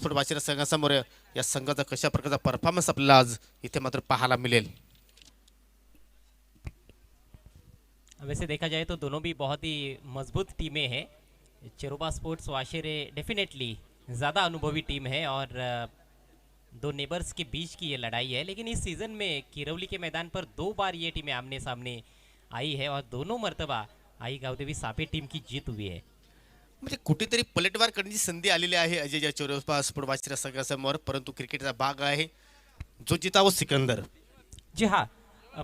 Sport वाशिरा संघासमोर या संघाचा कशा प्रकारचा परफॉर्मन्स आपल्याला आज इथे मात्र पाहायला मिळेल। वैसे देखा जाए तो दोनों भी बहुत ही मजबूत टीमें हैं। चिरोबा स्पोर्ट्स वाशेरे डेफिनेटली ज़्यादा अनुभवी टीम है और दो नेबर्स के बीच की ये लड़ाई है, लेकिन इस सीज़न में किरौली के मैदान पर 2 बार ये टीमें आमने सामने आई है और दोनों मर्तबा आई गावदेवी सापे टीम की जीत हुई है। म्हणजे कुठेतरी पलटवार करण्याची संधी आलेली आहे अजय चिरोबा स्पोर्ट वाशिरा संघासमोर, परंतु क्रिकेटचा भाग आहे, जो जीता वो सिकंदर। जी हाँ,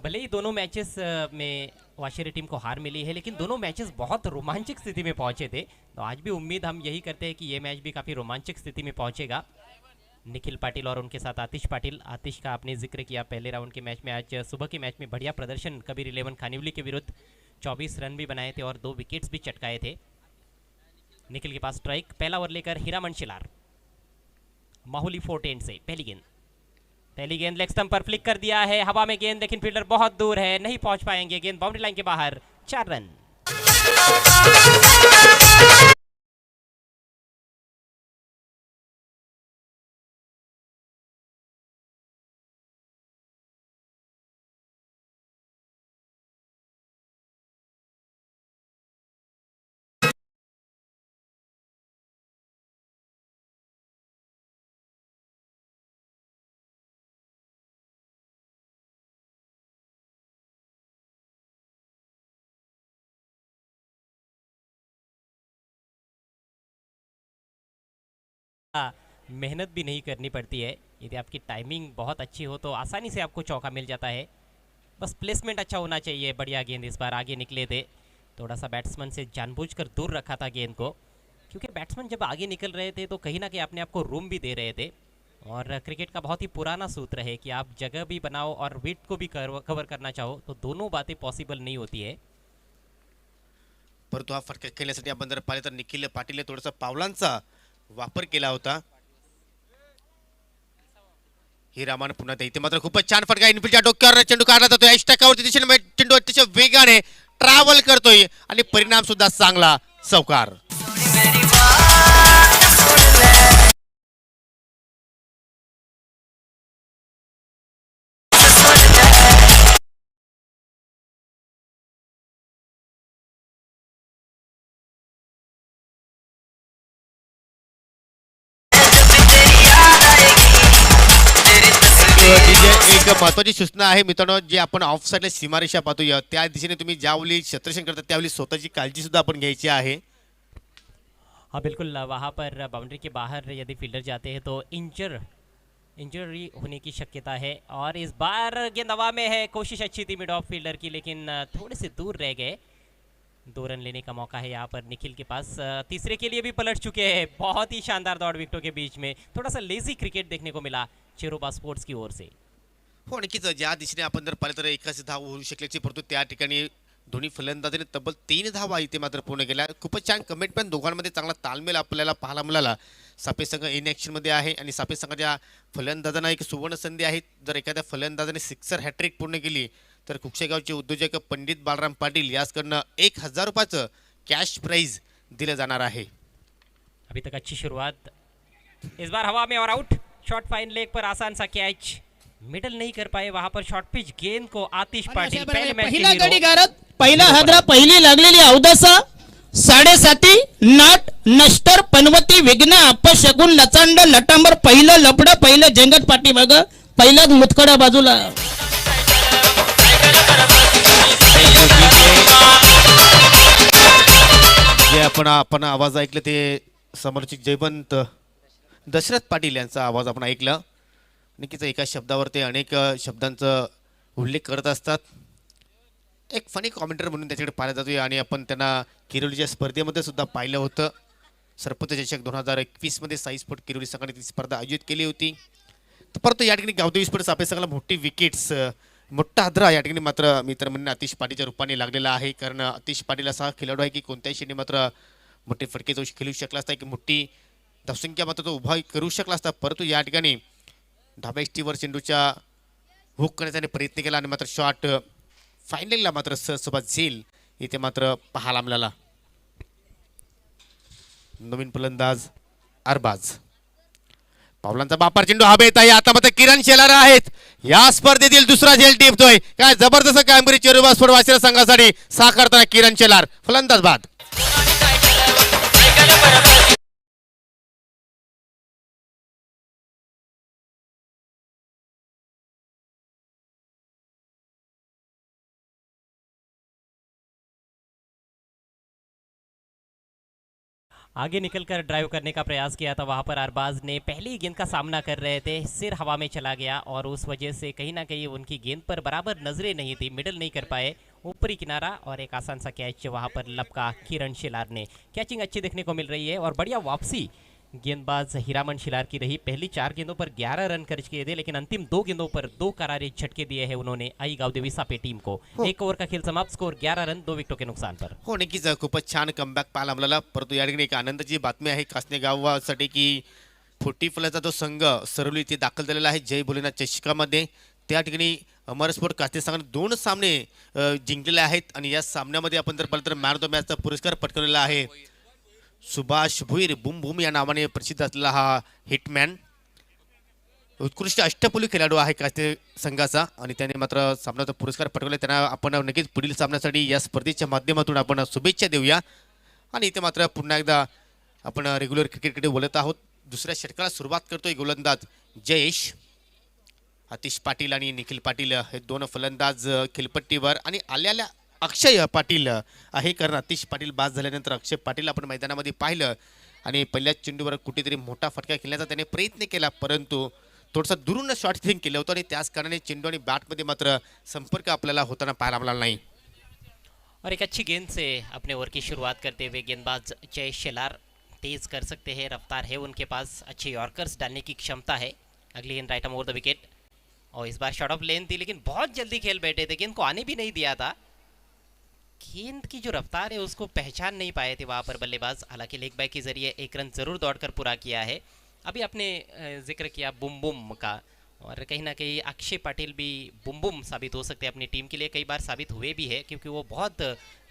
भले ही दोनों मैचेस में वाशेरे टीम को हार मिली है, लेकिन दोनों मैचेस बहुत रोमांचक स्थिति में पहुंचे थे। तो आज भी उम्मीद हम यही करते हैं कि ये मैच भी काफ़ी रोमांचक स्थिति में पहुंचेगा। निखिल पाटिल और उनके साथ आतिश पाटिल। आतिश का आपने जिक्र किया पहले राउंड के मैच में, आज सुबह के मैच में बढ़िया प्रदर्शन कबीर 11 खानिवली के विरुद्ध 24 रन भी बनाए थे और 2 विकेट्स भी चटकाए थे। निखिल के पास स्ट्राइक, पहला ओवर लेकर हीरामन शिलार माहौली 410 से पहली गेंद लेग स्टंप पर फ्लिक कर दिया है, हवा में गेंद, लेकिन फील्डर बहुत दूर है, नहीं पहुंच पाएंगे, गेंद बाउंड्री लाइन के बाहर, 4 रन। मेहनत भी नहीं करनी पड़ती है, यदि आपकी टाइमिंग बहुत अच्छी हो तो आसानी से आपको चौका मिल जाता है। बस प्लेसमेंट अच्छा होना चाहिए। बढ़िया गेंद इस बार आगे निकले थे, थोड़ा सा बैट्समैन से जानबूझकर दूर रखा था गेंद को, क्योंकि बैट्समैन जब आगे निकल रहे थे तो कहीं ना कहीं अपने आप को रूम भी दे रहे थे। और क्रिकेट का बहुत ही पुराना सूत्र है कि आप जगह भी बनाओ और विकेट को भी कवर करना चाहो, तो दोनों बातें पॉसिबल नहीं होती है। परंतु हा फटका खेळण्यासाठी आपण जर पाहिले तर निखिल पाटीलने थोडासा पावलांचा वापर केला होता। हीरामन पुन्हा इथे मात्र खूपच छान फटका, इनफिल्डच्या डोक्यावर चेंडू काढला जातो, एस्टाकावरती दिशेने चेंडू अतिशय वेगाने ट्रॅव्हल करतोय आणि परिणाम सुद्धा चांगला, चौकार। एक महत्वाची सूचना आहे मित्रांनो, जे आपण ऑफ साइडला सीमारेषा पाहतोय त्या दिशेने तुम्ही ज्यावेळी क्षेत्ररक्षण करता त्यावेळी स्वतःची काळजी सुद्धा आपण घ्यायची आहे। हाँ बिल्कुल, वहाँ पर बाउंड्री के बाहर यदि फील्डर जाते हैं तो इंजरी होने की शक्यता है। और इस बार गेंद हवा में है, कोशिश अच्छी थी मिड ऑफ फील्डर की, लेकिन थोड़े से दूर रह गए। 2 रन लेने का मौका है यहाँ पर निखिल के पास। तीसरे के लिए भी पलट चुके हैं। बहुत ही शानदार दौड़ विकेटों के बीच में, थोड़ा सा लेजी क्रिकेट देखने को मिला चिरोबा स्पोर्ट्स की ओर से। हो, नक्कीच ज्या दिशेने आपण जर पाहिलं तर एकाच धाव होऊ शकल्याची, परंतु त्या ठिकाणी दोन्ही फलंदाजांनी तब्बल 3 धावा इथे मात्र पूर्ण केल्या। खूपच छान कमिटमेंट, दोघांमध्ये चांगला ताळमेळ आपल्याला पाहायला मिळाला। सापे संघ इन ॲक्शनमध्ये आहे आणि सापे संघाच्या फलंदाजांना एक सुवर्ण संधी आहे। जर एखाद्या फलंदाजाने सिक्सर हॅट्रिक पूर्ण केली तर कुक्षेगावचे उद्योजक पंडित बालराम पाटील याचकडनं 1000 रुपयाचं कॅश प्राइज दिलं जाणार आहे। अभी तक अच्छी शुरुआत, इस बार हवा में और आउट, शॉर्ट फाइन लेग पर आसान सा कैच, मिडल नहीं कर पाए वहां पर शॉर्ट पिच गेंद को आतिश पाटिल पहले मैच पहिला गडी गारत, पहिला हादरा, पहिली लागलेली अवदसा, 7.5 नाट नष्टर पनवती विघ्न अपशगुन लचांड लटांबर, पहिलं लपड, पहिलं जंगट पाठी बघ, पहिला मुतखडा बाजूला। जे आपण आवाज ऐकलं ते समरचित जयवंत दशरथ पाटील यांचा आवाज आपण ऐकला। नक्कीच एका शब्दावर ते अनेक शब्दांचा उल्लेख करत असतात। एक फनी कॉमेंटर म्हणून त्याच्याकडे पाहिलं जातोय आणि आपण त्यांना किरोलीच्या स्पर्धेमध्ये सुद्धा पाहिलं होतं। सरपंच चषक 2021 मध्ये साई स्पोर्ट किरोली संघाने ती स्पर्धा आयोजित केली होती। तर परंतु या ठिकाणी गावदेवी स्पोर्ट्स सापे संघाला मोठी विकेट्स, मोठा हादरा या ठिकाणी मात्र मित्रमंडळ आतिश पाटीलच्या रूपाने लागलेला आहे। कारण आतिश पाटील असा खेळाडू आहे की कोणत्याही क्षणी मात्र मोठे फटके तो खेळू शकला असता, की मोठी धावसंख्या मात्र तो उभा करू शकला असता, परंतु या ठिकाणी धाबा एसटीवर चेंडूच्या हुक करण्याचा प्रयत्न केला आणि मात्र शॉट फायनलला मात्र सहसोबत झेल इथे मात्र पाहायला मिळाला। नवीन फलंदाज अरबाज पावलांचा बापार चेंडू हवेत आहे. आता मात्र किरण शेलार आहेत या स्पर्धेतील दुसरा झेल टिपतोय. काय जबरदस्त कामगिरी चिरुबा स्पोर्ट वाशिरा संघासाठी साकारताना किरण शेलार फलंदाज बाद. आगे निकलकर ड्राइव करने का प्रयास किया था, वहां पर अरबाज ने पहली गेंद का सामना कर रहे थे, सिर हवा में चला गया और उस वजह से कहीं ना कहीं उनकी गेंद पर बराबर नजरें नहीं थी, मिडल नहीं कर पाए. ऊपरी किनारा और एक आसान सा कैच वहां पर लपका किरण शिलार ने. कैचिंग अच्छी देखने को मिल रही है और बढ़िया वापसी गेंदबाज हीरामन शिलार की रही. पहली 4 गेंदों पर 11 रन खर्च किए थे, लेकिन अंतिम 2 गेंदों पर 2 करारे झटके दिए हैं उन्होंने आई गावदेवी सापे टीम को. एक ओव्हर का खेळ समाप्त, स्कोर 11 रन 2 विकेटों के नुकसान पर. हो नक्कीच खूपच छान कमबॅक पाहायला मिळाला. परंतु या ठिकाणी एक आनंदाची बातमी आहे कासने गावासाठी की 40 जो संघ सरवली ते दाखल झालेला आहे जय भोलेनाथ चषकामध्ये. त्या ठिकाणी अमर स्पोर्ट कासने संघाने 2 सामने जिंकलेले आहेत आणि या सामन्यामध्ये आपण जर पाहिलं तर मॅन ऑफ द मॅचचा पुरस्कार पटकावलेला आहे सुभाष भुईर बुम बुम या नावाने प्रसिद्ध असलेला हा हिटमॅन. उत्कृष्ट अष्टपैलू खेळाडू आहे कासने संघाचा आणि त्याने मात्र सामन्याचा पुरस्कार पटकावला. त्यांना आपण नक्कीच पुढील सामन्यासाठी या स्पर्धेच्या माध्यमातून आपण शुभेच्छा देऊया. आणि इथे मात्र पुन्हा एकदा आपण रेग्युलर क्रिकेटकडे बोलत आहोत. दुसऱ्या षटकाला सुरुवात करतोय गोलंदाज जयेश. आतिश पाटील आणि निखिल पाटील हे 2 फलंदाज खेळपट्टीवर आणि आल्याला अक्षय पाटील आहे. कारण आतिश पाटील बाद झाल्यानंतर अक्षय पाटील आपण मैदानामध्ये पाहिलं आणि पहिल्याच चेंडूवर कुठेतरी मोठा फटका खेळण्याचा त्याने प्रयत्न केला, परंतु थोडासा दुरून शॉट थिंग केलं होतं आणि त्याच कारणाने चेंडू आणि बॅटमध्ये मात्र संपर्क आपल्याला होताना पाहायला मिळाला नाही. और एक अच्छी गेंद से अपने ओवर की शुरुआत करते हुए गेंदबाज जय शेलार तेज कर सकते हैं, रफ्तार है उनके पास, अच्छे यॉर्कर्स डालने की क्षमता है. अगली गेंद right arm over the wicket और इस बार शॉट ऑफ लेन थी, लेकिन बहुत जल्दी खेल बैठे थे, गेंद को आने भी नहीं दिया था. गेंद की जो रफ्तार है उसको पहचान नहीं पाए थे वहां पर बल्लेबाज. हालांकि लेग बाय के जरिए 1 रन जरूर दौड़कर पूरा किया है. अभी आपने जिक्र किया बुम बुम का, और कहीं ना कहीं अक्षय पाटिल भी बुम बुम साबित हो सकते हैं अपनी टीम के लिए, कई बार साबित हुए भी है क्योंकि वो बहुत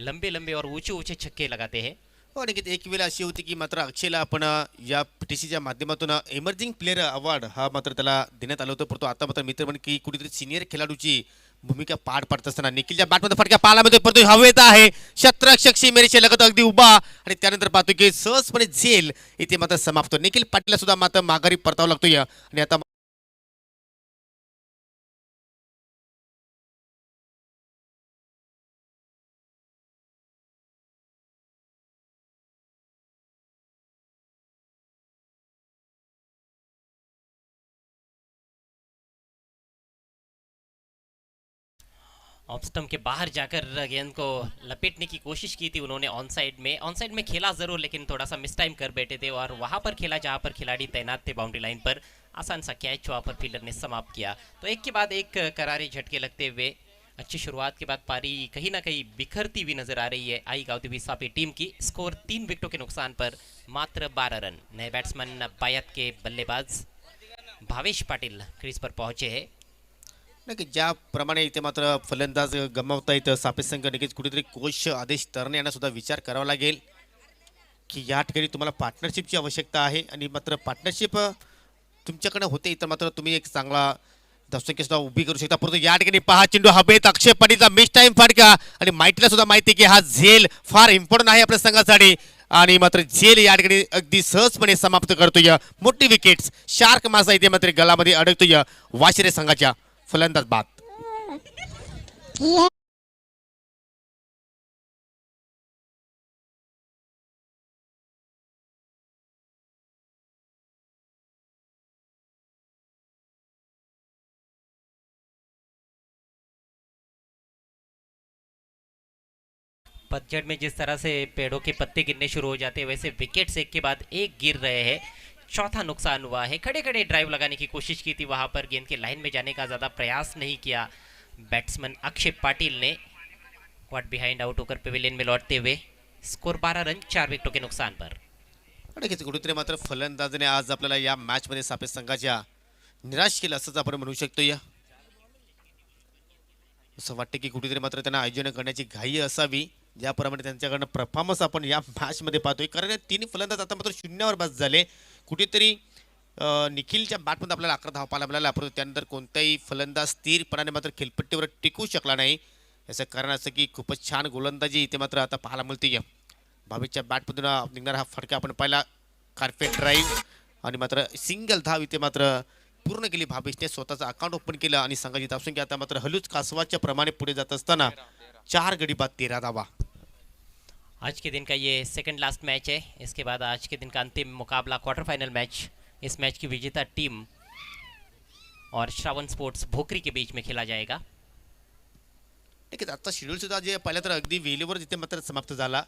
लंबे लंबे और ऊंचे ऊंचे छक्के लगाते हैं. हो नक्कीच एक वेळ अशी होती की मात्र अक्षयला आपण या पीटीसीच्या माध्यमातून एमर्जिंग प्लेअर अवॉर्ड हा मात्र त्याला देण्यात आलं होतं, परंतु आता मात्र मित्र म्हण की कुठेतरी सिनियर खेळाडूची भूमिका पार पाडत असताना निखिलच्या बॅटमध्ये फटका पाहायला मिळतोय, परंतु हवेत आहे शत्रक्षक मेरेच्या लगत अगदी उभा आणि त्यानंतर पाहतो की सहजपणे झेल इथे मात्र समाप्त. निखिल पाटीलला सुद्धा मात्र माघारी परतावं लागतोय आणि आता ऑफ स्टंप के बाहर जाकर गेंद को लपेटने की कोशिश की थी उन्होंने. ऑन साइड में खेला जरूर, लेकिन थोड़ा सा मिस टाइम कर बैठे थे और वहां पर खेला जहां पर खिलाड़ी तैनात थे बाउंड्री लाइन पर. आसान सा कैच वहां पर फील्डर ने समाप्त किया. तो एक के बाद एक करारे झटके लगते हुए अच्छी शुरुआत के बाद पारी कहीं ना कहीं बिखरती हुई नजर आ रही है आई गावदेवी सापे टीम की. स्कोर 3 विकेटों के नुकसान पर मात्र 12 रन. नए बैट्समैन बायत के बल्लेबाज भावेश पाटिल क्रीज पर पहुंचे हैं. नक्की ज्याप्रमाणे इथे मात्र फलंदाज गमावता येतं सापे संघ, नक्कीच कुठेतरी कोच आदेश तरणे यांना सुद्धा विचार करावा लागेल की या ठिकाणी तुम्हाला पार्टनरशिपची आवश्यकता आहे आणि मात्र पार्टनरशिप तुमच्याकडे होते तर मात्र तुम्ही एक चांगला दर्शक सुद्धा उभी करू शकता. परंतु या ठिकाणी पहा चेंडू हवेत, अक्षय पाटीलचा मिस टाइम फटका आणि माहितीला सुद्धा माहिती की हा झेल फार इम्पॉर्टंट आहे आपल्या संघासाठी आणि मात्र झेल या ठिकाणी अगदी सहजपणे समाप्त करतोय. मोठी विकेट्स शार्क मासा इथे मात्र गलामध्ये अडकतोय वाशिरे संघाच्या. फलंदाज बाद. पतझड़ में जिस तरह से पेड़ों के पत्ते गिरने शुरू हो जाते हैं, वैसे विकेट्स एक के बाद एक गिर रहे हैं. चौथा नुकसान हुआ है. खड़े खड़े ड्राइव लगाने की कोशिश की थी, वहां पर गेंद के लाइन में जाने का ज्यादा प्रयास नहीं किया बैट्समैन अक्षय पाटिल ने. क्वाट बिहाइंड आउट होकर पेविलियन में लौटते हुए स्कोर 12 रन 4 विकेटों के नुकसान पर. नक्कीच कुठेतरी मात्र फलंदाजाने आज आपल्याला या मॅच मध्ये सापे संघाच्या निराश केलं असंच आपण म्हणू शकतो. या असं वाटतं की कुठेतरी मात्र त्यांना आयोजन करण्याची घाई असावी, ज्याप्रमाणे त्यांच्याकडनं परफॉर्मन्स आपण या मॅच मध्ये पाहतोय. कारण 3 फलंदाज आता मात्र शून्यावर बस झाले. कुठेतरी निखिलच्या बॅटमध्ये आपल्याला 11 धावा पाहायला मिळाल्या, परंतु त्यानंतर कोणताही फलंदाज स्थिरपणाने मात्र खेळपट्टीवर टिकू शकला नाही. याचं कारण असं की खूपच छान गोलंदाजी इथे मात्र आता पाहायला मिळते. भावेशच्या बॅटमधून निघणारा हा फटका आपण पाहिला, कार्पेट ड्राईव्ह, आणि मात्र सिंगल धाव इथे मात्र पूर्ण केली. भावेशने स्वतःचं अकाउंट ओपन केलं आणि संघाची धावसंख्या आता मात्र हलूच कासवाच्या प्रमाणे पुढे जात असताना 4 गडी बाद 13 धावा. आज के दिन का ये सेकंड लास्ट मैच है। इसके बाद आज के दिन का अंतिम मुकाबला क्वार्टर फाइनल मैच, इस मैच की विजेता टीम और श्रावण स्पोर्ट्स भोकरी के बीच में खेला जाएगा। ठीक आहे, आजचा शेड्यूल सुद्धा जे पाहिलं तर अगदी वेळेवर इथे मात्र समाप्त झाला,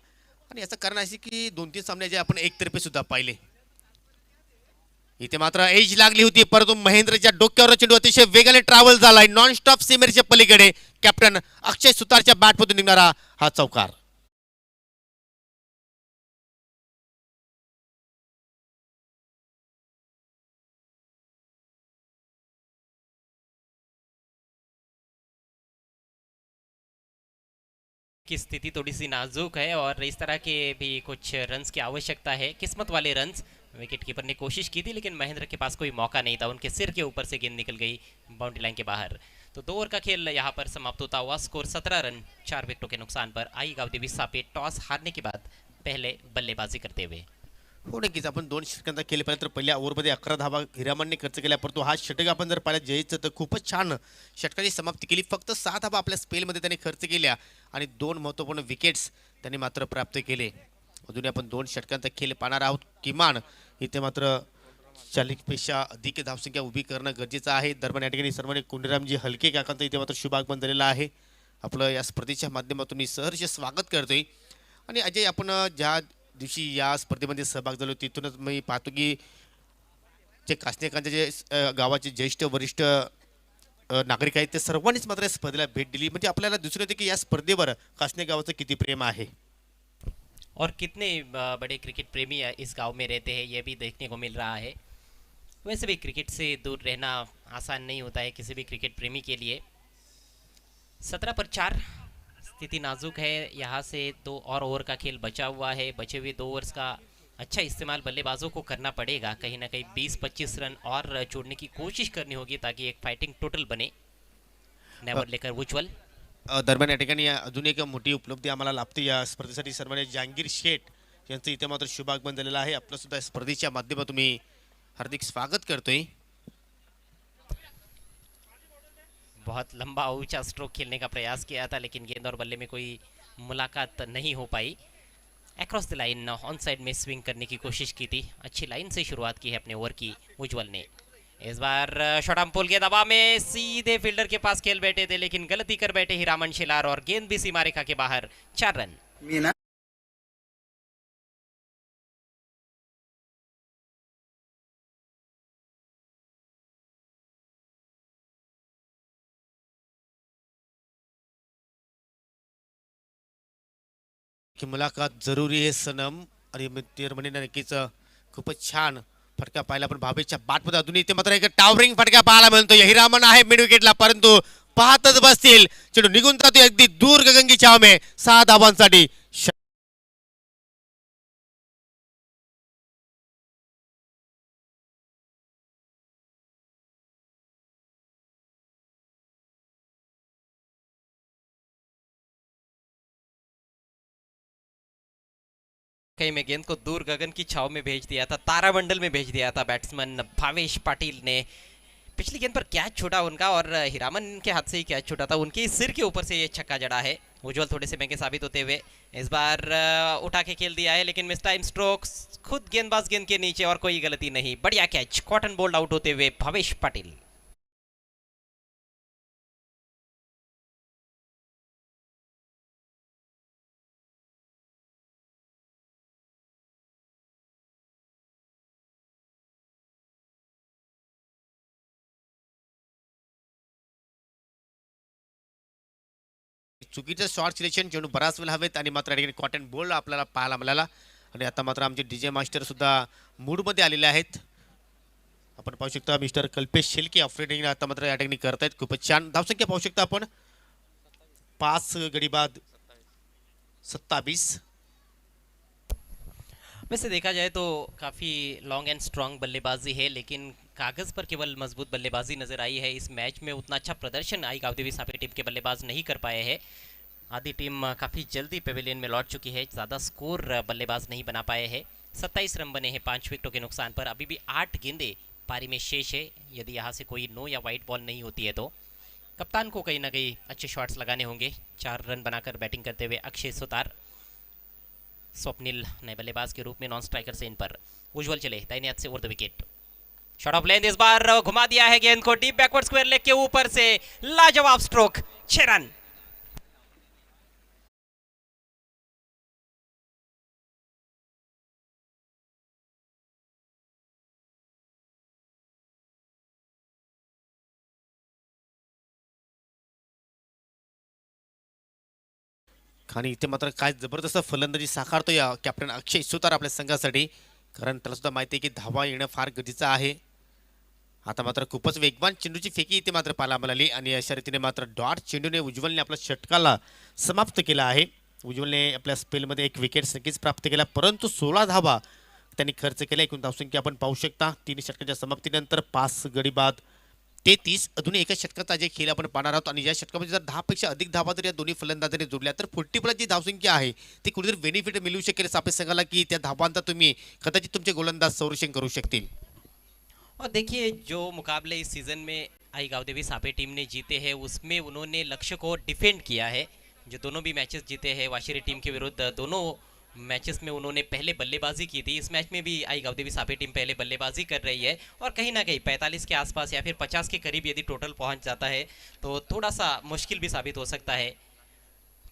आणि याचं कारण असे की 2-3 सामने जे आपण एकतर्फे सुद्धा पाहिले. इथे मात्र एज लागली होती, परंतु महेंद्रच्या डोक्यावर चेंडू अतिशय वेगाने ट्रॅव्हल झालाय नॉन स्टॉप सीमेच्या पलीकडे. कॅप्टन अक्षय सुतारच्या बॅटमधून निघणारा हा चौकार. की स्थिति थोड़ी सी नाजुक है और इस तरह के भी कुछ रन्स की आवश्यकता है, किस्मत वाले रन्स। विकेट कीपर ने कोशिश की थी लेकिन महेंद्र के पास कोई मौका नहीं था, उनके सिर के ऊपर से गेंद निकल गई बाउंड्री लाइन के बाहर। तो 2 ओवर का खेल यहाँ पर समाप्त होता हुआ, स्कोर 17 रन 4 विकेटों के नुकसान पर। आई गावदेवी सापे टॉस हारने के बाद पहले बल्लेबाजी करते हुए। हो, नक्कीच आपण 2 षटकांचा खेळ पाहिला तर पहिल्या ओव्हरमध्ये 11 धावा हिरामनने खर्च केल्या, परंतु हा षटक आपण जर पाहिला जयचं तर खूपच छान षटकाची समाप्ती केली. फक्त 6 धावा आपल्या स्पेलमध्ये त्याने खर्च केल्या आणि 2 महत्त्वपूर्ण विकेट्स त्यांनी मात्र प्राप्त केले. अजूनही आपण 2 षटकांचा खेळ पाहणार आहोत. किमान इथे मात्र 40पेक्षा अधिक धावसंख्या उभी करणं गरजेचं आहे. दरम्यान या ठिकाणी सर्वांनी कुंडीरामजी हलके काकांचं इथे मात्र शुभागमन झालेलं आहे. आपलं या स्पर्धेच्या माध्यमातून मी सहर्ष स्वागत करतोय. आणि अजय, आपण ज्या दिवशी या स्पर्धेमध्ये सहभाग झालो तिथूनच मी पाहतो की जे कासनेकांचे जे गावाचे ज्येष्ठ वरिष्ठ नागरिक आहेत ते सर्वांनीच मात्र या स्पर्धेला भेट दिली. म्हणजे आपल्याला दिसून येते की या स्पर्धेवर कासने गावाचं किती प्रेम आहे और कितने बड़े क्रिकेट प्रेमी इस गांव में रहते हैं, ये भी देखने को मिल रहा है। वैसे भी क्रिकेट से दूर रहना आसान नहीं होता है किसी भी क्रिकेट प्रेमी के लिए। 17 पर 4, स्थिति नाजुक है। यहाँ से 2 और ओवर का खेल बचा हुआ है। बचे हुए 2 ओवर्स का अच्छा इस्तेमाल बल्लेबाजों को करना पड़ेगा। कहीं ना कहीं 20-25 रन और जोड़ने की कोशिश करनी होगी ताकि एक फाइटिंग टोटल बने। नेवर लेकर उज्ज्वल। दरम्यान या ठिकाणी अजून एक मोठी उपलब्धी आम्हाला लाभते या स्पर्धेसाठी. सर्वांनी जहांगीर शेठ यांचं इथे मात्र शुभागमन झालेलं आहे. आपलं सुद्धा स्पर्धेच्या माध्यमातून मी हार्दिक स्वागत करतोय. बहुत लंबा ऊंचा स्ट्रोक खेलने का प्रयास किया था लेकिन गेंद और बल्ले में कोई मुलाकात नहीं हो पाई। Across the line on side में स्विंग करने की कोशिश की थी। अच्छी लाइन से शुरुआत की है अपने ओवर की उज्ज्वल ने। इस बार शॉट आर्म पुल के दबाव में सीधे फील्डर के पास खेल बैठे थे लेकिन गलती कर बैठे हीरामन शिलार और गेंद भी सीमा रेखा के बाहर। 4 रन। की मुलाकात जरुरी आहे सनम, आणि म्हणे नक्कीच खूपच छान फटका पाहिला. पण भावेशच्या बॅटमध्ये अजूनही इथे मात्र एक टावरिंग फटका पाहायला मिळतो. हिरामन आहे मिड विकेटला, परंतु पाहतच बसतील चेंडू निघून जातो अगदी दूर गगन की छाव में. 6 धावांसाठी कहीं में गेंद को दूर गगन की छाव में भेज दिया था, तारामंडल में भेज दिया था बैट्समैन भावेश पाटिल ने। पिछली गेंद पर कैच छूटा उनका और हिरामन के हाथ से ही कैच छूटा था, उनके सिर के ऊपर से ये छक्का जड़ा है। उज्ज्वल थोड़े से महंगे साबित होते हुए इस बार उठा के खेल दिया है लेकिन मिस टाइम स्ट्रोक्स, खुद गेंदबाज गेंद के नीचे और कोई गलती नहीं। बढ़िया कैच, कॉटन बोल्ड आउट होते हुए भावेश पाटिल। चुकीचं शॉर्ट सिलेक्शन चेंडू बराच वेळ हवेत आणि मात्र या ठिकाणी कॉटन बोल्ड आपल्याला पाहायला मिळाला. आणि आता मात्र आमचे डीजे मास्टर सुद्धा मूडमध्ये आलेले आहेत. आपण पाहू शकता मिस्टर कल्पेश शेलके ऑपरेटिंग आता मात्र या ठिकाणी करतायत. खूपच छान धावसंख्या पाहू शकता आपण. 5 गडी बाद 27. वैसे देखा जाए तो काफ़ी लॉन्ग एंड स्ट्रांग बल्लेबाजी है, लेकिन कागज़ पर केवल मजबूत बल्लेबाजी नजर आई है। इस मैच में उतना अच्छा प्रदर्शन आई गावदेवी सापे टीम के बल्लेबाज नहीं कर पाए हैं। आधी टीम काफ़ी जल्दी पेविलियन में लौट चुकी है, ज़्यादा स्कोर बल्लेबाज नहीं बना पाए हैं। 27 रन बने हैं 5 विकेटों के नुकसान पर। अभी भी 8 गेंदे पारी में शेष है। यदि यहाँ से कोई नो या वाइट बॉल नहीं होती है तो कप्तान को कहीं ना कहीं अच्छे शॉट्स लगाने होंगे। 4 रन बनाकर बैटिंग करते हुए अक्षय सुतार, स्वप्निल नए बल्लेबाज के रूप में नॉन स्ट्राइकर से इन पर। उज्जवल चले दाहिने हाथ से over the wicket, short of length, इस बार घुमा दिया है गेंद को डीप बैकवर्ड स्क्वायर लेग के ऊपर से, लाजवाब स्ट्रोक, 6 रन। आणि इथे मात्र काय जबरदस्त फलंदाजी साकारतो या कॅप्टन अक्षय सुतार आपल्या संघासाठी, कारण त्याला सुद्धा माहिती आहे की धावा येणं फार गरजेचं आहे. आता मात्र खूपच वेगवान चेंडूची फेकी इथे मात्र पाहायला मिळाली आणि अशा रीतीने मात्र डॉट चेंडूने उज्ज्वलने आपल्या षटकाला समाप्त केला आहे. उज्ज्वलने आपल्या स्पेलमध्ये एक विकेट नक्कीच प्राप्त केला, परंतु 16 धावा त्यांनी खर्च केल्या. एकूण धावसंख्या आपण पाहू शकता 3 षटकांच्या समाप्तीनंतर 5 गडी बाद 33. अजून एका षटकाचा जे खेळ आपण पाहणार आहोत आणि या षटकामध्ये जर 10 पेक्षा अधिक धावा जर या दोन्ही फलंदाजांनी जोडल्या तर 40 जी धावसंख्या आहे ती कुठेतरी बेनिफिट मिळू शकेल सापे संघाला, की त्या धावांचा तुम्ही कदाचित तुमचे गोलंदाज संरक्षण करू शकतील. और देखिए, जो मुकाबले इस सीज़न में आई गावदेवी सापे टीम ने जीते हैं उसमें उन्होंने लक्ष्य को डिफेंड किया है। जो दोनों भी मैचेस जीते हैं वाशिरी टीम के विरुद्ध, दोनों मैचेस में उन्होंने पहले बल्लेबाजी की थी। इस मैच में भी आई गावदेवी सापे टीम पहले बल्लेबाजी कर रही है और कहीं ना कहीं 45 के आसपास या फिर 50 के करीब यदि टोटल पहुंच जाता है तो थोड़ा सा मुश्किल भी साबित हो सकता है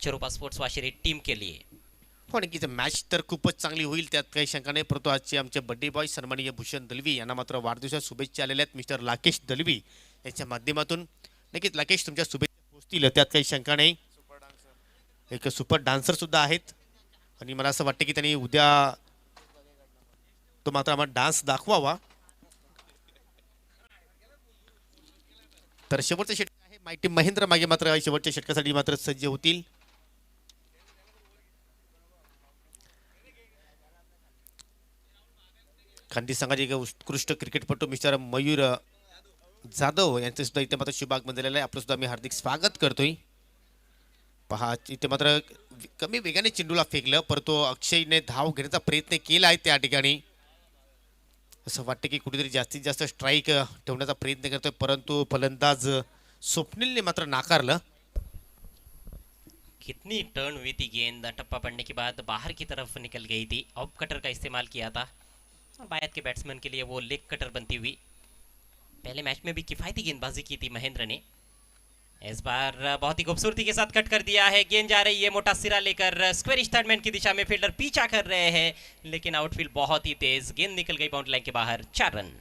चरोपा स्पोर्ट्स वाशिरी टीम के लिए। हो, नक्कीच मॅच तर खूपच चांगली होईल, त्यात काही शंका नाही. परंतु आजचे आमचे बड्डे बॉय सन्माननीय भूषण दलवी यांना मात्र वाढदिवसाच्या शुभेच्छा आलेल्या आहेत मिस्टर राकेश दलवी यांच्या माध्यमातून. नक्कीच राकेश तुमच्या शुभेच्छा पोहोचतील त्यात काही शंका नाही. एक सुपर डान्सर सुद्धा आहेत आणि मला असं वाटतं की त्यांनी उद्या तो मात्र आम्हाला डान्स दाखवावा. तर शेवटचं षटक आहे माहिती महेंद्र मागे मात्र शेवटच्या षटकासाठी मात्र सज्ज होतील. खांदी संघाचे एक उत्कृष्ट क्रिकेटपटू मिस्टर मयूर जाधव यांचे सुद्धा इथे मात्र शुभागमन झालेलं आहे. आपलं सुद्धा मी हार्दिक स्वागत करतोय. पहा इथे मात्र कमी वेगाने चेंडूला फेकलं, परंतु अक्षयने धाव घेण्याचा प्रयत्न केला आहे त्या ठिकाणी. असं वाटतं की कुठेतरी जास्तीत जास्त स्ट्राईक ठेवण्याचा प्रयत्न करतोय, परंतु फलंदाज स्वप्निलने मात्र नाकारलं. कितनी टर्न हुई थी गेंद, टप्पा पड़ने के बाद बाहर की तरफ निकल गई थी। ऑफ कटर का इस्तेमाल किया था बायत के बैट्समैन के लिए, वो लेग कटर बनती हुई। पहले मैच में भी किफ़ायती गेंदबाजी की थी महेंद्र ने। इस बार बहुत ही खूबसूरती के साथ कट कर दिया है, गेंद जा रही है मोटा सिरा लेकर स्क्वेयर थर्ड मैन की दिशा में, फील्डर पीछा कर रहे हैं लेकिन आउटफील्ड बहुत ही तेज, गेंद निकल गई बाउंड्री लाइन के बाहर, 4 रन।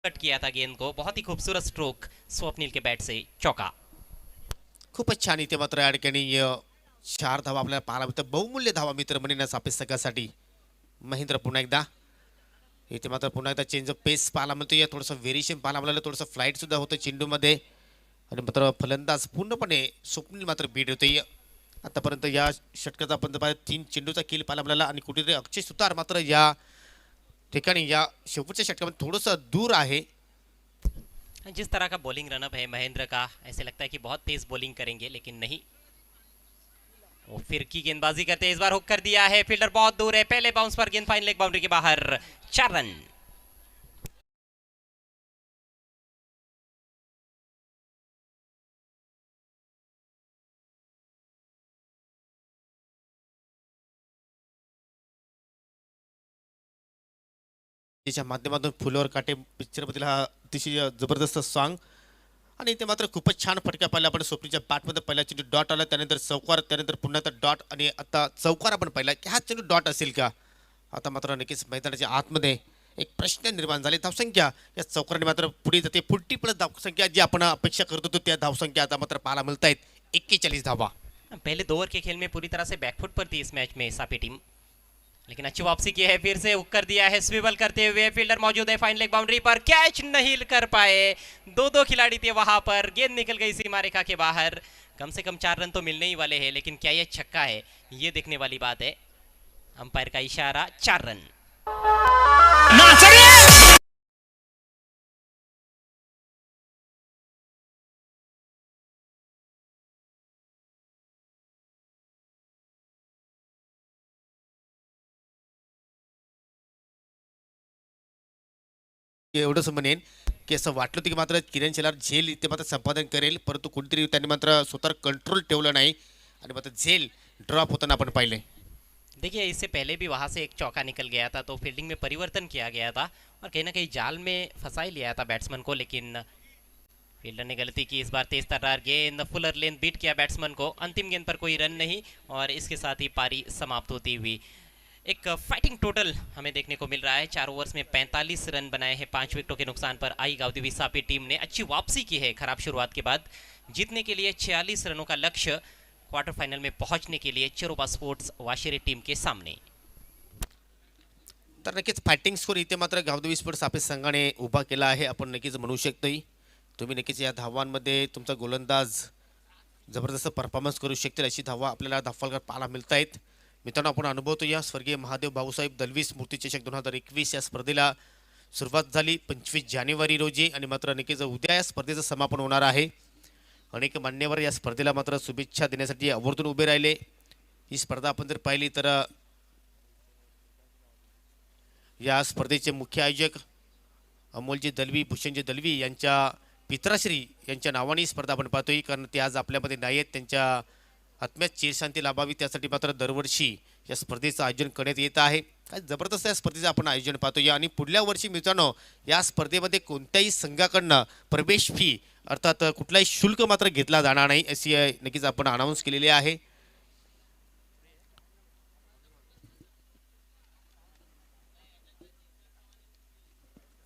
कट किया था गेंद को, बहुत ही खूबसूरत स्ट्रोक स्वप्निल के बैट से, चौका। खूपच छान. इथे मात्र या ठिकाणी 4 धावा आपल्याला पाहायला मिळतात, बहुमूल्य धावा मित्र म्हणण्यास सापे संघासाठी. महेंद्र पुन्हा एकदा इथे मात्र पुन्हा एकदा चेंज ऑफ पेस पाहायला मिळतो, या थोडंसं व्हेरिएशन पाहायला मिळालं, थोडंसं फ्लाईट सुद्धा होतं चेंडूमध्ये आणि मात्र फलंदाज पूर्णपणे स्वप्नील मात्र बीड होते. आतापर्यंत या षटकाचा आपण 3 चेंडूचा खेळ पाहायला मिळाला आणि कुठेतरी अक्षय सुतार मात्र या ठिकाणी या शेवटच्या षटकामध्ये थोडंसं दूर आहे. जिस तरह का बॉलिंग रनअप है महेंद्र का, ऐसे लगता है कि बहुत तेज बॉलिंग करेंगे लेकिन नहीं, वो फिर की गेंदबाजी करते, इस बार हुक कर दिया है, फील्डर बहुत दूर है, पहले बाउंस पर गेंद फाइन लेग बाउंड्री के बाहर, 4 रन। त्याच्या माध्यमातून फुलवर काटे पिक्चरमधील हा अतिशय जबरदस्त सॉन्ग आणि ते मात्र खूपच छान फटका पाहिला आपण स्वप्नीच्या बॅटमध्ये. पहिला चेंडू डॉट आला, त्यानंतर चौकार, त्यानंतर पुन्हा आता डॉट आणि आता चौकार आपण पाहिला की हा चेंडू डॉट असेल का. आता मात्र नक्कीच मैदानाच्या आतमध्ये एक प्रश्न निर्माण झाले. धावसंख्या या चौकाराने मात्र पुढे जाते, 40+ धावसंख्या जी आपण अपेक्षा करत होतो त्या धावसंख्या आता मात्र पाहायला मिळत आहेत, 41 धावा. पहले 2 ओवर के खेल में पूरी तरह से बैकफुट पर थी इस मैच में सापी टीम, लेकिन अच्छी वापसी की है, फिर से हुक कर दिया है स्विवल करते हुए, फील्डर मौजूद है फाइन लेग बाउंड्री पर, कैच नहीं कर पाए, दो खिलाड़ी थे वहां पर, गेंद निकल गई सीमा रेखा के बाहर। कम से कम 4 रन तो मिलने ही वाले हैं, लेकिन क्या ये छक्का है, ये देखने वाली बात है। अंपायर का इशारा, 4 रन। एवढंच म्हणेन की असं वाटलं होतं की मात्र किरण शेलार झेल इथे मात्र संपादन करेल, परंतु कुठेतरी त्यांनी मात्र स्वतःवर कंट्रोल ठेवलं नाही आणि मात्र झेल ड्रॉप होताना आपण पाहिले। देखिए इससे पहले भी वहां से एक चौका निकल गया था, तो फील्डिंग में परिवर्तन किया गया था और कहीं ना कहीं जाल में फंसा ही लिया था बैट्समैन को, लेकिन फील्डर ने गलती की। इस बार तेज तर्रार गेंद फुलर लेंथ बीट किया बैट्समैन को, अंतिम गेंद पर कोई रन नहीं और इसके साथ ही पारी समाप्त होती हुई। एक फाइटिंग टोटल हमें देखने को मिल रहा है, 4 ओवर्स में 45 रन बनाए हैं, 5 विकेटों के नुकसान पर आई गावदेवी सापी टीम ने अच्छी वापसी की है खराब शुरुआत के बाद, जीतने के लिए 46 रनों का लक्ष्य क्वार्टर फाइनल में पहुंचने के लिए चिरोबा स्पोर्ट्स वाशिरे टीम के सामने। तर नक्कीच फायटिंग स्कोर इथे मात्र गावदेवी स्पोर्ट्स सापी संघाने उभा केला आहे, आपण नक्कीच म्हणू शकतोय। तुम्ही नक्कीच या धावांमध्ये तुमचा गोलंदाज जबरदस्त परफॉर्मन्स करू शकतील अशी धावा आपल्याला धावफलकात पाहायला मिळत आहेत। मित्रांनो आपण अनुभवतो या स्वर्गीय महादेव भाऊसाहेब दलवी स्मृती चषक 2021 या स्पर्धेला सुरुवात झाली 25 जानेवारी रोजी आणि मात्र नक्कीच उद्या या स्पर्धेचं समापन होणार आहे। अनेक मान्यवर या स्पर्धेला मात्र शुभेच्छा देण्यासाठी आवर्जून उभे राहिले। ही स्पर्धा आपण जर पाहिली तर या स्पर्धेचे मुख्य आयोजक अमोलजी दलवी भूषणजी दलवी यांच्या पित्राश्री यांच्या नावाने ही स्पर्धा आपण पाहतोय, कारण ते आज आपल्यामध्ये नाही आहेत, त्यांच्या आत्म्यात चिरशांती लाभावी त्यासाठी मात्र दरवर्षी या स्पर्धेचं आयोजन करण्यात येत आहे। काय जबरदस्त या स्पर्धेचं आपण आयोजन पाहतोय आणि पुढल्या वर्षी मित्रांनो या स्पर्धेमध्ये कोणत्याही संघाकडनं प्रवेश फी अर्थात कुठलाही शुल्क मात्र घेतला जाणार नाही अशी नक्कीच आपण अनाउन्स केलेली आहे।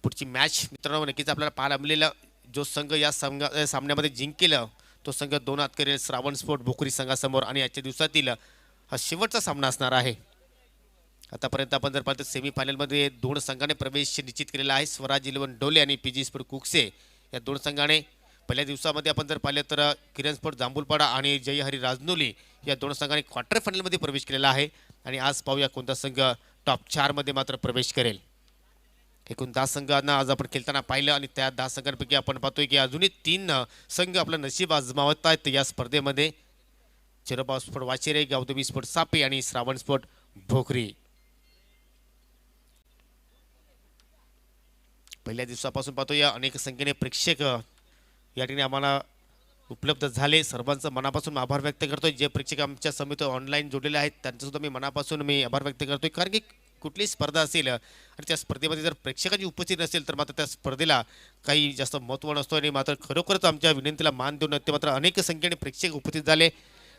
पुढची मॅच मित्रांनो नक्कीच आपल्याला पाहायला मिळेल, जो संघ या सामन्यामध्ये जिंकेल तो संघ 2 हात करेल श्रावण स्पोर्ट भोकरी संघासमोर आणि आजच्या दिवसातील हा शेवटचा सामना असणार आहे। आतापर्यंत आपण जर पाहिलं तर सेमीफायनलमध्ये 2 संघाने प्रवेश निश्चित केलेला आहे, स्वराज 11 डोले आणि पीजी स्पोर्ट कुकसे या 2 संघाने। पहिल्या दिवसामध्ये आपण जर पाहिलं तर किरण स्पोर्ट जांभूलपाडा आणि जय हरी राजनोली या 2 संघांनी क्वार्टर फायनलमध्ये प्रवेश केलेला आहे आणि आज पाहूया कोणता संघ टॉप 4 मध्ये मात्र प्रवेश करेल। एकूण 10 संघांना आज आपण खेळताना पाहिलं आणि त्या 10 संघांपैकी आपण पाहतोय की अजूनही 3 संघ आपलं नशीब आजमावत आहेत या स्पर्धेमध्ये, चिरोबा स्पोर्ट वाशिरे, गावदेवी स्पोर्ट सापी आणि श्रावण स्पोर्ट भोकरी। पहिल्या दिवसापासून पाहतोय अनेक संख्येने प्रेक्षक या ठिकाणी आम्हाला उपलब्ध झाले, सर्वांचं मनापासून आभार व्यक्त करतोय। जे प्रेक्षक आमच्या समिती ऑनलाईन जोडलेले आहेत त्यांचं सुद्धा मी मनापासून आभार व्यक्त करतोय, कारण की कुठलीही स्पर्धा असेल आणि त्या स्पर्धेमध्ये जर प्रेक्षकांची उपस्थिती नसेल तर मात्र त्या स्पर्धेला काही जास्त महत्त्व नसतो आणि मात्र खरोखरच आमच्या विनंतीला मान देऊन ते मात्र अनेक संख्येने प्रेक्षक उपस्थित झाले,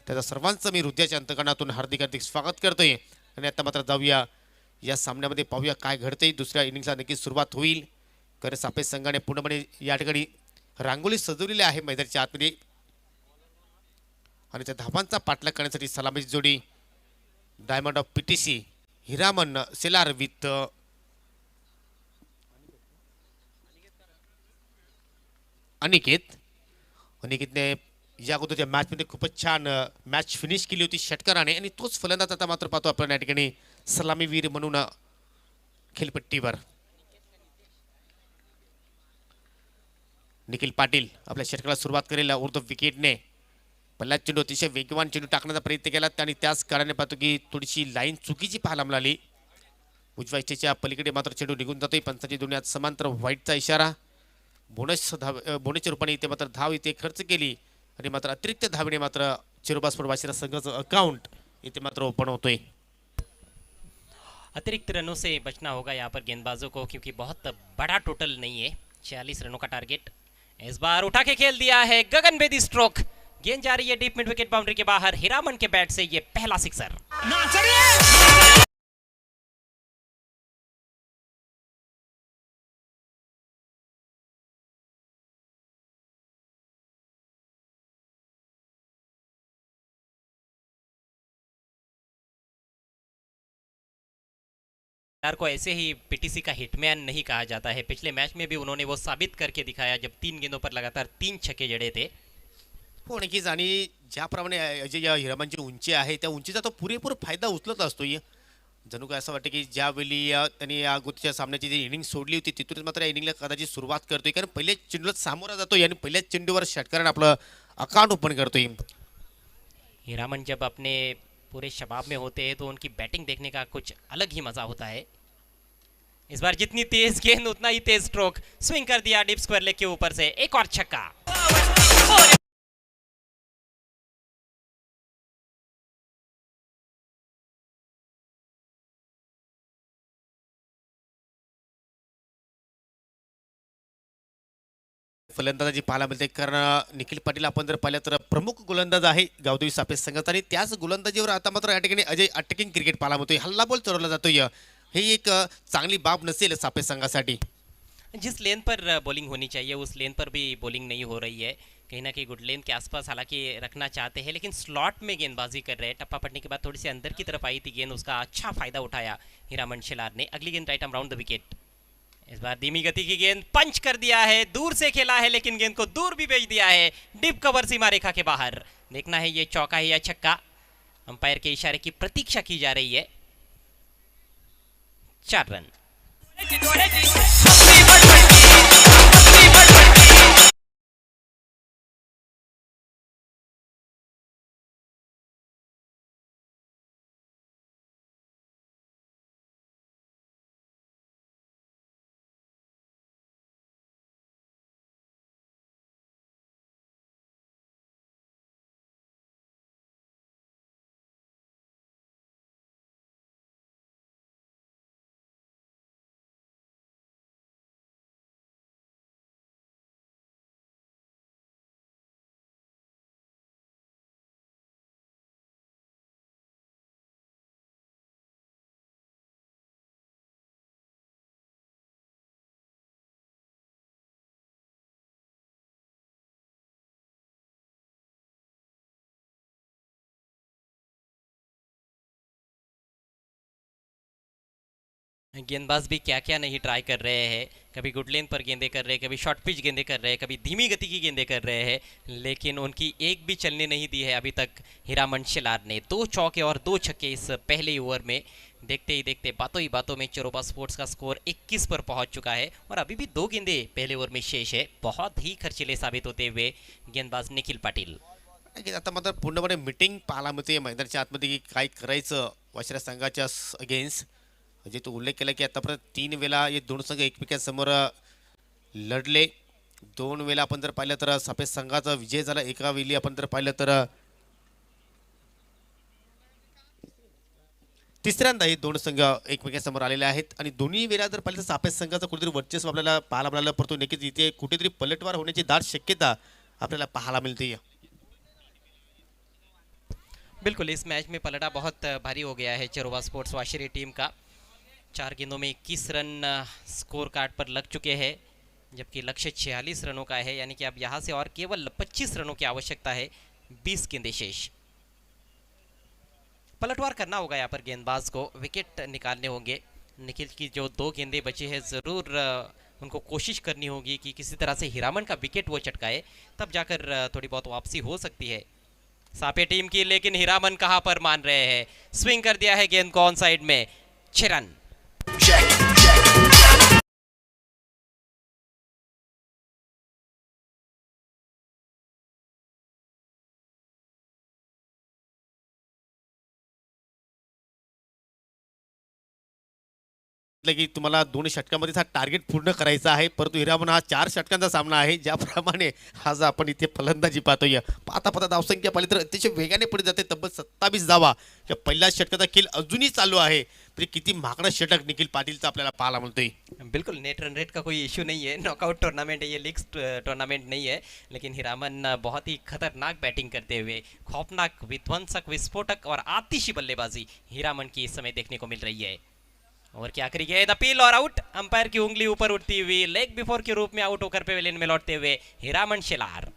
त्याचा सर्वांचं मी हृदयाच्या अंतकरणातून हार्दिक हार्दिक स्वागत करतोय। आणि आता मात्र जाऊया या सामन्यामध्ये, पाहूया काय घडतंय। दुसऱ्या इनिंग्सला नक्कीच सुरुवात होईल, कारण सापेज संघाने पूर्णपणे या ठिकाणी रांगोळी सजवलेली आहे मैदानाच्या आतमध्ये आणि त्या धावांचा पाठलाग करण्यासाठी सलामीची जोडी diamond of PTC Hiraman Selar with अनिकेतने या अगोदरच्या मॅचमध्ये खूपच छान मॅच फिनिश केली होती षटकाराने आणि तोच फलंदाज आता मात्र पाहतो आपण या ठिकाणी सलामीवीर म्हणून खेळपट्टीवर। निखिल पाटील आपल्या षटकाला सुरुवात करेल उर्ध्व विकेटने, पहिला चेंडू अतिशय वेगवान चेंडू टाकण्याचा प्रयत्न केला आणि त्याच कारणाने पाहतो की थोडीशी लाईन चुकीची पाहायला मिळाली, उजव्या इच्छेच्या पलीकडे मात्र चेंडू निघून जातोय। पंचाची दुनियात समांतर व्हाईटचा इशारा, बोनसच्या रूपाने इथे मात्र धाव इथे खर्च केली आणि मात्र अतिरिक्त धावेने मात्र चिरोबा स्पोर्ट वाशिरा संघाचं अकाउंट इथे मात्र ओपन होतोय। अतिरिक्त रनों से बचना होगा यहाँ पर गेंदबाजों को, क्योंकि बहुत बड़ा टोटल नहीं है, 46 रनों का टारगेट। इस बार उठा के खेल दिया है गगनभेदी स्ट्रोक, गेंद जा रही है डीप मिड विकेट बाउंड्री के बाहर, हिरामन के बैट से ये पहला सिक्सर। यार को ऐसे ही पीटीसी का हिटमैन नहीं कहा जाता है। पिछले मैच में भी उन्होंने वो साबित करके दिखाया जब 3 गेंदों पर लगातार 3 छक्के जड़े थे। हो नक्कीच. आणि ज्याप्रमाणे अजय या हिरामनची उंची आहे त्या उंचीचा तो पुरेपूर फायदा उचलत असतो. जणू काय असं वाटतं की ज्यावेळी त्यांनी या गोष्टीच्या सामन्याची जी इनिंग सोडली होती तिथूनच मात्र या इनिंगला कदाचित सुरुवात करतोय, कारण पहिल्याच चेंडूला सामोरा जातोय आणि पहिल्याच चेंडूवर षटकाराने आपलं अकाउंट ओपन करतोय. हीरामन जब अपने पूरे शबाब में होते हैं तो उनकी बैटिंग देखने का कुछ अलग ही मजा होता है। इस बार जितनी तेज गेंद उतना ही तेज स्ट्रोक, स्विंग कर दिया डीप स्क्वायर लेग के ऊपर से, एक और छक्का। फलंदाजी पाहायला मिळते, कारण निखिल पाटील आपण जर पाहिलं तर प्रमुख गोलंदाज आहे गावदेवी सापेस संघात, आणि त्याच गोलंदाजीवर आता मात्र या ठिकाणी अजय अटॅकिंग क्रिकेट पाहायला मिळतोय. हल्ला बॉल चढवला जातोय. हे एक चांगली बाब नसेल सापेस संघासाठी. जिस लेन पर बॉलिंग होनी चाहिए उस लेन पर भी बॉलिंग नहीं हो रही है। कहीं ना कहीं गुड लेन के आसपास हालांकि रखना चाहते हैं लेकिन स्लॉट में गेंदबाजी कर रहे हैं। टप्पा पड़ने के बाद थोड़ी सी अंदर की तरफ आई थी गेंद, उसका अच्छा फायदा उठाया हीरामन शेलार ने। अगली गेंद right arm round the wicket. इस बार धीमी गति की गेंद पंच कर दिया है, दूर से खेला है लेकिन गेंद को दूर भी भेज दिया है, डीप कवर सीमा रेखा के बाहर। देखना है ये चौका है या छक्का। अंपायर के इशारे की प्रतीक्षा की जा रही है। 4 रन। गेंदबाज भी क्या क्या नहीं ट्राई कर रहे हैं। कभी गुड लेन पर गेंदे कर रहे हैं, कभी शॉर्ट पिच गेंदे कर रहे हैं, कभी धीमी गति की गेंदे कर रहे हैं, लेकिन उनकी एक भी चलने नहीं दी है अभी तक हीरामन शेलार ने। 2 चौके और 2 छक्के इस पहले ओवर में। देखते ही देखते बातों ही बातों में चरोबा स्पोर्ट्स का स्कोर 21 पर पहुंच चुका है और अभी भी 2 गेंदे पहले ओवर में शेष है। बहुत ही खर्चीले साबित होते हुए गेंदबाज निखिल पाटील। की आता मात्र पूर्णपणे मिटिंग पाहायला मिळते मैदानाच्या आतमध्ये की काय करायचं वाशिरा संघाच्या अगेन्स्ट. म्हणजे तो उल्लेख केला की आतापर्यंत 3 वेळा हे दोन संघ एकमेकांसमोर लढले. 2 वेळा आपण जर पाहिलं तर सापेस संघाचा विजय झाला. एका वेळी आपण जर पाहिलं तर तिसऱ्यांदा हे दोन संघ एकमेकांसमोर आलेले आहेत आणि दोन्ही वेळा जर पाहिलं तर सापेस संघाचं कुठेतरी वर्चस्व आपल्याला पाहायला मिळालं, परंतु नक्कीच इथे कुठेतरी पलटवार होण्याची दाट शक्यता आपल्याला पाहायला मिळते. बिल्कुल इस मैच में पलटा बहुत भारी हो गया है चरोबा स्पोर्ट्स वाशिरी टीम का। 4 गेंदों में 21 रन स्कोर कार्ड पर लग चुके हैं, जबकि लक्ष्य 46 रनों का है, यानी कि अब यहाँ से और केवल 25 रनों की आवश्यकता है। 20 गेंदे शेष। पलटवार करना होगा यहाँ पर गेंदबाज को, विकेट निकालने होंगे। निखिल की जो 2 गेंदे बची है ज़रूर उनको कोशिश करनी होगी कि किसी तरह से हीरामन का विकेट वो चटकाए, तब जाकर थोड़ी बहुत वापसी हो सकती है सापे टीम की। लेकिन हीरामन कहां पर मान रहे हैं, स्विंग कर दिया है गेंद को ऑन साइड में। 6 रन। की तुम्हाला 2 षटकांमध्ये हा टार्गेट पूर्ण करायचा आहे, परंतु हिरामन हा 4 षटकांचा सामना आहे. ज्याप्रमाणे आज आपण इथे फलंदाजी पाहतोय, पाहता पाहता धावसंख्या पाहिली तर अतिशय वेगाने पुढे जाते. तब्बल 27 धावा. या पहिल्या षटकाचा खेळ अजूनही चालू आहे. तरी किती महागडा षटक निखिल पाटीलचा आपल्याला पाहायला मिळतोय. बिल्कुल नेट रन रेट का कोई इशू नहीं है, नॉकआउट टूर्नामेंट है ये, लीग टूर्नामेंट नहीं है। लेकिन हीरामन बहुत ही खतरनाक बैटिंग करते हुए खौफनाक विध्वंसक विस्फोटक और आतिशी बल्लेबाजी हीरामन की इस समय देखने को मिल रही है। और क्या करी गेंद, अपील और आउट। अंपायर की उंगली ऊपर उठती हुई लेग बिफोर के रूप में आउट होकर पेवेलियन में लौटते हुए हीरामन शेलार।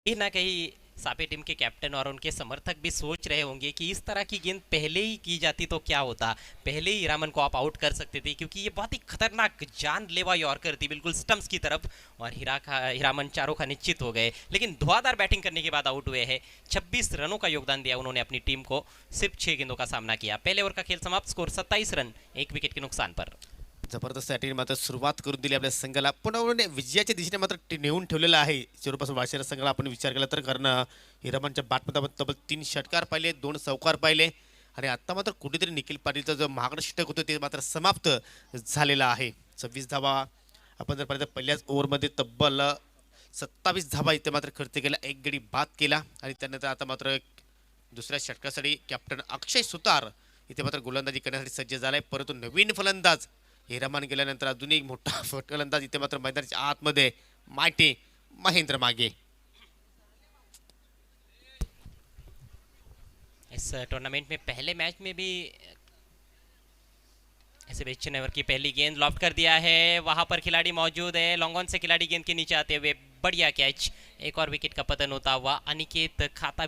कहीं ना कहीं सापे टीम के कैप्टन और उनके समर्थक भी सोच रहे होंगे कि इस तरह की गेंद पहले ही की जाती तो क्या होता, पहले ही हीरामन को आप आउट कर सकते थे, क्योंकि ये बहुत ही खतरनाक जानलेवा यॉर्कर थी बिल्कुल स्टंप्स की तरफ, और हीरामन चारों का निश्चित हो गए। लेकिन धुआंधार बैटिंग करने के बाद आउट हुए हैं। 26 रनों का योगदान दिया उन्होंने अपनी टीम को, सिर्फ 6 गेंदों का सामना किया। पहले ओवर का खेल समाप्त, स्कोर 27 रन 1 विकेट के नुकसान पर। जबरदस्त अटेन मात्र सुरुवात करून दिली आपल्या संघाला, पण उन्होंने विजयाच्या दिशेने मात्र नेऊन ठेवलेलं आहे चिरोपासून वाशिरा संघाला. आपण विचार केला तर, कारण हिरामनच्या बॅटमध्ये आपण तब्बल 3 षटकार पाहिले, 2 चौकार पाहिले, आणि आता मात्र कुठेतरी निखिल पाटीलचं जो महागडं षटक होतं ते मात्र समाप्त झालेलं आहे. 26 धावा आपण जर पाहिलं तर पहिल्याच ओव्हरमध्ये तब्बल 27 धावा इथे मात्र खर्च केला, एक गडी बाद केला. आणि त्यानंतर आता मात्र दुसऱ्या षटकासाठी कॅप्टन अक्षय सुतार इथे मात्र गोलंदाजी करण्यासाठी सज्ज झालाय. परंतु नवीन फलंदाज हिरामन गेल्यानंतर अजून एक मोठा फलंदाज इथे मात्र मैदानाच्या आतमध्ये मायटे महेंद्र मागे. इस टूर्नामेंट में पहले मैच में भी ऐसे बेचनेवर की पहली गेंद लॉफ्ट कर दिया है, वहां पर खिलाड़ी मौजूद है, लॉन्ग ऑन से खिलाड़ी गेंद के नीचे आते हुए बढ़िया कैच, एक और विकेट का पतन होता हुआ अनिकेत खाता।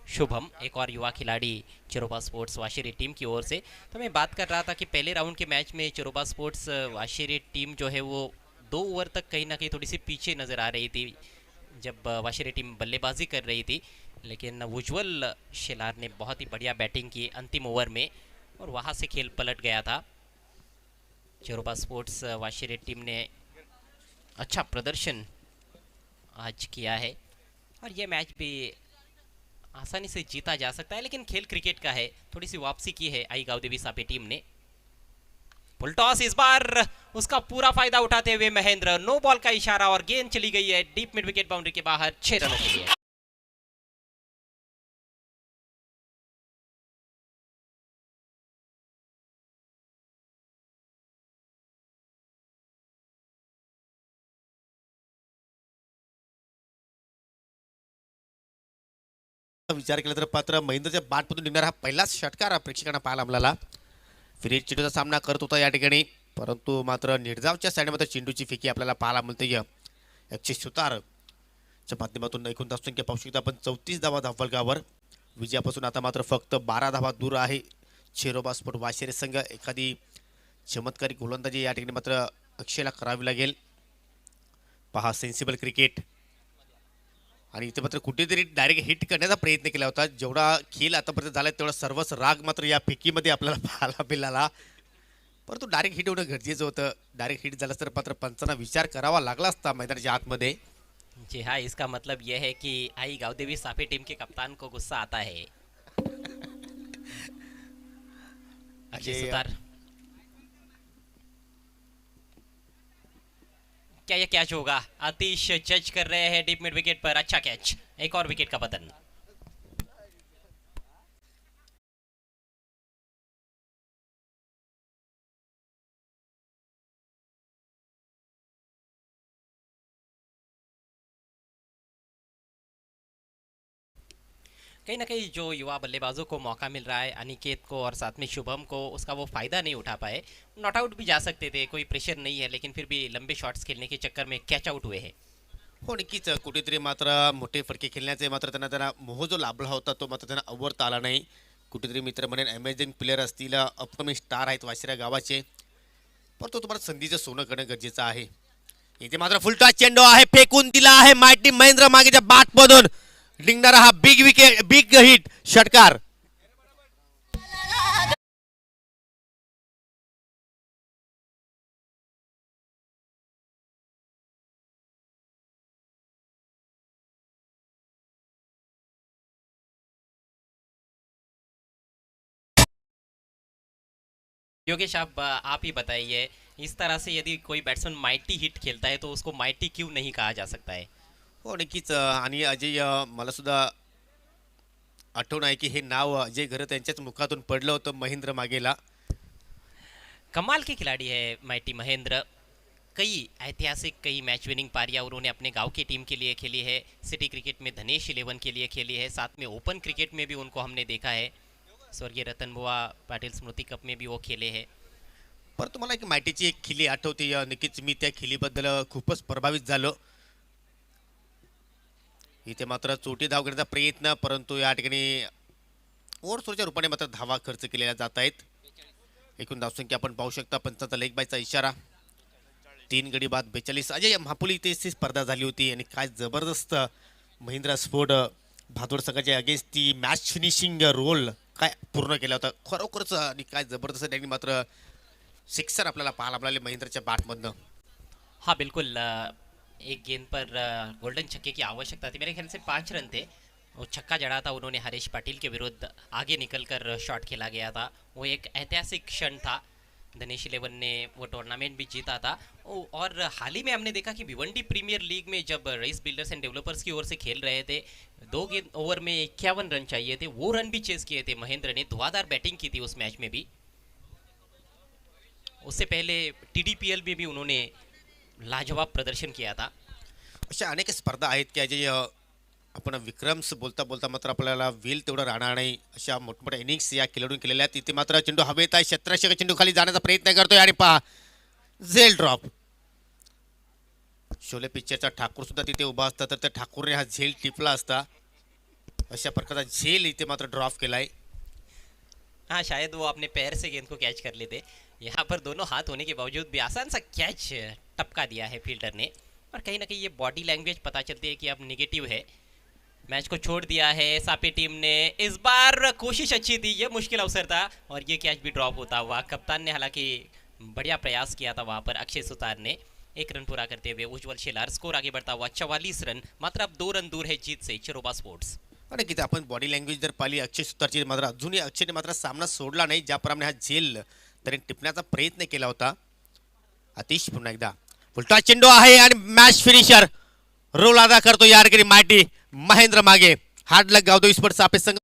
शुभम, एक और युवा खिलाड़ी चिरोबा स्पोर्ट्स वाशिरी टीम की ओर से। तो मैं बात कर रहा था कि पहले राउंड के मैच में चिरोबा स्पोर्ट्स वाशिरी टीम जो है वो 2 ओवर तक कहीं ना कहीं थोड़ी सी पीछे नज़र आ रही थी जब वाशिरी टीम बल्लेबाजी कर रही थी, लेकिन उज्ज्वल शेलार ने बहुत ही बढ़िया बैटिंग की अंतिम ओवर में, और वहाँ से खेल पलट गया था। चिरोबा स्पोर्ट्स वाशिरी टीम ने अच्छा प्रदर्शन आज किया है, और ये मैच भी आसानी से जीता जा सकता है, लेकिन खेल क्रिकेट का है, थोड़ी सी वापसी की है आई गांवदेवी सापे टीम ने। फुल टॉस इस बार, उसका पूरा फायदा उठाते हुए महेंद्र, नो बॉल का इशारा और गेंद चली गई है डीप मिड विकेट बाउंड्री के बाहर 6 रनों के लिए। विचार केला तर पात्र महेंद्रच्या बॅटमधून निघणारा हा पहिलाच षटकार प्रेक्षकांना पाहायला मिळाला. फिरेज चेंडूचा सामना करत होता या ठिकाणी, परंतु मात्र निर्धावच्या साईडमध्ये चेंडूची फेकी आपल्याला पाहायला मिळते. अक्षय सुतारच्या माध्यमातून एकूण धावसंख्या पाहू शकता आपण 34 धावा धावफलकावर. विजयापासून आता मात्र फक्त 12 धावा दूर आहे चिरोबा स्पोर्ट वाशिरे संघ. एखादी चमत्कारी गोलंदाजी या ठिकाणी मात्र अक्षयला करावी लागेल. पहा सेन्सिबल क्रिकेट, आणि इथे मात्र कुठेतरी डायरेक्ट हिट करण्याचा प्रयत्न केला होता. जेवढा खेळ आतापर्यंत झाला तेवढा सर्वच राग मात्र या फेकीमध्ये आपल्याला पाहायला मिळाला, परंतु डायरेक्ट हिट होणं गरजेचं होतं. डायरेक्ट हिट झालं तर मात्र पंचांना विचार करावा लागला असता मैदानाच्या आतमध्ये. जी हाँ, इसका मतलब यह है कि आई गांवदेवी सापे टीम के कप्तान को गुस्सा आता है। अक्षय सुतार, क्या ये कैच होगा? आतिश जज कर रहे हैं डीप मिड विकेट पर, अच्छा कैच, एक और विकेट का पतन। कहीं ना कहीं जो युवा बल्लेबाजों को मौका मिल रहा है, अनिकेत को और साथ में शुभम को, उसका वो फायदा नहीं उठा पाए। नॉट आउट भी जा सकते थे, कोई प्रेशर नहीं है, लेकिन फिर भी लंबे शॉट्स खेलने के चक्कर में कैच आउट हुए हैं। हो, नक्कीच कुठेतरी मात्र मोठे फटके खेळण्याचे मात्र त्यांना मोह जो लाभला होता तो मात्र त्यांना अवरता आला नाही. कुठेतरी मित्र म्हणेन अमेझिंग प्लेअर असतील, अपकमिंग स्टार आहेत वाशिरा गावाचे, परंतु तुम्हाला संधीचं सोनं करणं गरजेचं आहे. इथे मात्र फुलटॉस चेंडू आहे, फेकून दिला आहे मायटी महेंद्र मागेच्या बॅटमधून निघणारा हा बिग विकेट, बिग हिट षटकार. योगेश, आप ही बताइए, इस तरह से यदि कोई बैट्समैन माइटी हिट खेलता है तो उसको माइटी क्यों नहीं कहा जा सकता है? हो नक्कीच आणि अजय मला सुद्धा आठवण आहे की हे नाव अजय घरत यांच्याच मुखातून पडलं होतं महेंद्र मागेला. कमाल के खिलाड़ी है माइटी महेंद्र। कई ऐतिहासिक कई मैच विनिंग पारियां उन्होंने अपने गांव की टीम के लिए खेली है। सिटी क्रिकेट में धनेश 11 के लिए खेली है, साथ में ओपन क्रिकेट में भी उनको हमने देखा है। स्वर्गीय रतन बुआ पाटिल स्मृति कप में भी वो खेले हैं। परंतु मला एक माहितीची एक खिली आठवते नक्कीच मी त्या खिलीबद्दल खूपच प्रभावित झालो. इथे मात्र चोटी धाव घेण्याचा प्रयत्न, परंतु या ठिकाणी ओव्हरस्कोरच्या रूपाने मात्र धावा खर्च केलेल्या जात आहेत. एकूण धावसंख्या आपण पाहू शकता. पंचांचा लेग बायचा इशारा. 3 गडी बाद 42. अजय महापुली इथे स्पर्धा झाली होती आणि काय जबरदस्त महिंद्रा स्पोर्ट भादोड संघाच्या अगेन्स्ट ती मॅच फिनिशिंग रोल काय पूर्ण केला होता खरोखरच. आणि काय जबरदस्त त्यांनी मात्र सिक्सर आपल्याला पाहायला मिळाले महिंद्राच्या बॅटमधनं. हाँ बिल्कुल, एक गेंद पर गोल्डन छक्के की आवश्यकता थी। मेरे ख्याल से 5 रन थे। वो छक्का जड़ा था उन्होंने हरीश पाटिल के विरुद्ध, आगे निकलकर शॉट खेला गया था। वो एक ऐतिहासिक क्षण था। धनेश 11 ने वो टूर्नामेंट भी जीता था। और हाल ही में हमने देखा कि भिवंडी प्रीमियर लीग में जब रईस बिल्डर्स एंड डेवलपर्स की ओर से खेल रहे थे, 2 गेंद ओवर में 51 रन चाहिए थे, वो रन भी चेस किए थे महेंद्र ने। धुआंधार बैटिंग की थी उस मैच में भी। उससे पहले TDPL में भी उन्होंने लाजवाब प्रदर्शन किया था। अशा अनेक स्पर्धा आहेत की अजय आपण विक्रम्स बोलता बोलता मात्र आपल्याला वेल तेवढं राहणार नाही. अशा मोठमोठ्या इनिंग्स या खेळाडून केलेल्या आहेत. इथे मात्र चेंडू हवेत आहे. क्षेत्ररक्षक चेंडू खाली जाण्याचा प्रयत्न करतोय आणि पहा झेल ड्रॉप. शोले पिक्चरचा ठाकूर सुद्धा तिथे उभा असता तर त्या ठाकूरने हा झेल टिपला असता. अशा प्रकारचा झेल इथे मात्र ड्रॉप केलाय. हाँ, शायद वो अपने पैर से गेंद को कैच कर लेते। यहाँ पर दोनों हाथ होने के बावजूद भी आसान सा कैच टपका दिया है फील्डर ने। और कहीं ना कहीं ये बॉडी लैंग्वेज पता चलती है कि अब निगेटिव है। मैच को छोड़ दिया है सापी टीम ने। इस बार कोशिश अच्छी थी, ये मुश्किल अवसर था और ये कैच भी ड्रॉप होता हुआ। कप्तान ने हालांकि बढ़िया प्रयास किया था वहाँ पर। अक्षय सुतार ने 1 रन पूरा करते हुए उज्ज्वल शेलार स्कोर आगे बढ़ता हुआ 44 रन, मात्र अब 2 रन दूर है जीत से चिरोबा स्पोर्ट्स। आणि किती आपण बॉडी लँग्वेज जर पाहिली अक्षय सुतारची मात्र अजूनही अक्षयने मात्र सामना सोडला नाही. ज्याप्रमाणे हा झेल त्याने टिपण्याचा प्रयत्न केला होता. अतिश पुन्हा एकदा उलटा चेंडू आहे आणि मॅच फिनिशर रोल अदा करतो या ठिकाणी माहिती महेंद्र मागे. हार्ड लक गावतो स्पोर्ट्स आपले संघ